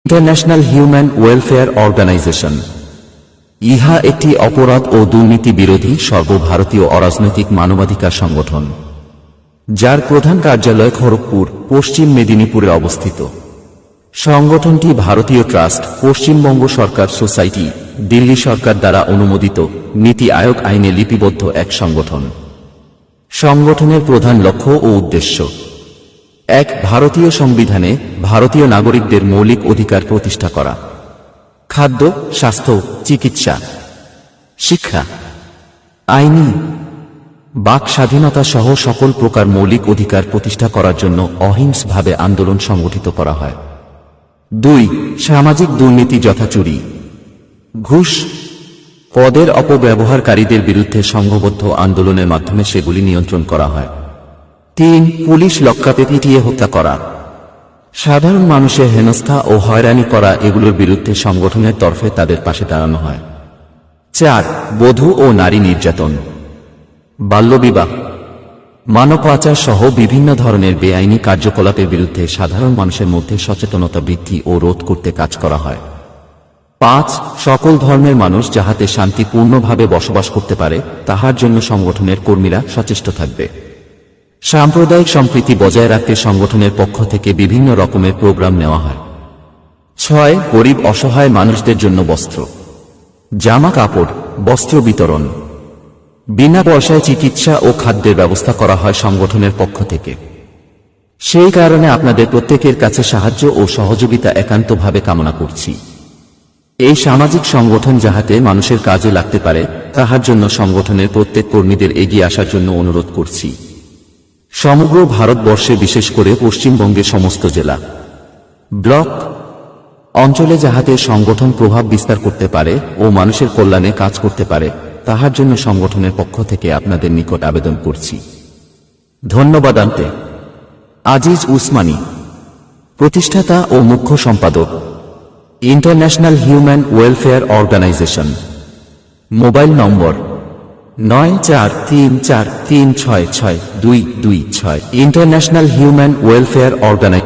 International human welfare organisation ইহা একটি অপরাধ ও দুর্নীতি বিরোধী সর্বভারতীয় অরাজনৈতিক মানবাধিকার সংগঠন, যার প্রধান কার্যালয় খড়গপুর, পশ্চিম মেদিনীপুরে অবস্থিত। সংগঠনটি ভারতীয় ট্রাস্ট, পশ্চিমবঙ্গ সরকার সোসাইটি, দিল্লি সরকার দ্বারা অনুমোদিত নীতি আয়োগ আইনে লিপিবদ্ধ এক সংগঠন। সংগঠনের প্রধান লক্ষ্য ও উদ্দেশ্য: ১. ভারতীয় সংবিধানে ভারতীয় নাগরিকদের মৌলিক অধিকার প্রতিষ্ঠা করা। খাদ্য, স্বাস্থ্য, চিকিৎসা, শিক্ষা, আইনি, বাক স্বাধীনতা সহ সকল প্রকার মৌলিক অধিকার প্রতিষ্ঠা করার জন্য অহিংসভাবে আন্দোলন সংগঠিত করা হয়। ২. সামাজিক দুর্নীতি যথা চুরি, ঘুষ, পদের অপব্যবহারকারীদের বিরুদ্ধে সংঘবদ্ধ আন্দোলনের মাধ্যমে সেগুলি নিয়ন্ত্রণ করা হয়। ৩. পুলিশ লকআপে পিটিয়ে হত্যা করা, সাধারণ মানুষের হেনস্থা ও হয়রানি করা, এগুলোর বিরুদ্ধে সংগঠনের তরফে তাদের পাশে দাঁড়ানো হয়। ৪. বধূ ও নারী নির্যাতন, বাল্যবিবাহ, মানব পাচার সহ বিভিন্ন ধরনের বেআইনি কার্যকলাপের বিরুদ্ধে সাধারণ মানুষের মধ্যে সচেতনতা বৃদ্ধি ও রোধ করতে কাজ করা হয়। ৫. সকল ধর্মের মানুষ যাহাতে শান্তিপূর্ণভাবে বসবাস করতে পারে, তাহার জন্য সংগঠনের কর্মীরা সচেষ্ট থাকবে। সাম্প্রদায়িক সম্প্রীতি বজায় রাখতে সংগঠনের পক্ষ থেকে বিভিন্ন রকমের প্রোগ্রাম নেওয়া হয়। ৬. গরিব অসহায় মানুষদের জন্য বস্ত্র, জামা কাপড়, বস্ত্র বিতরণ, বিনা পয়সায় চিকিৎসা ও খাদ্যের ব্যবস্থা করা হয় সংগঠনের পক্ষ থেকে। সেই কারণে আপনাদের প্রত্যেকের কাছে সাহায্য ও সহযোগিতা একান্তভাবে কামনা করছি। এই সামাজিক সংগঠন যাহাতে মানুষের কাজে লাগতে পারে, তাহার জন্য সংগঠনের প্রত্যেক কর্মীদের এগিয়ে আসার জন্য অনুরোধ করছি। সমগ্র ভারতবর্ষে, বিশেষ করে পশ্চিমবঙ্গের সমস্ত জেলা, ব্লক, অঞ্চলে যাহাতে সংগঠন প্রভাব বিস্তার করতে পারে ও মানুষের কল্যাণে কাজ করতে পারে, তাহার জন্য সংগঠনের পক্ষ থেকে আপনাদের নিকট আবেদন করছি। ধন্যবাদ। আজিজ উসমানী, প্রতিষ্ঠাতা ও মুখ্য সম্পাদক, international human welfare organisation. Mobile number 9434366226। International human welfare organisation.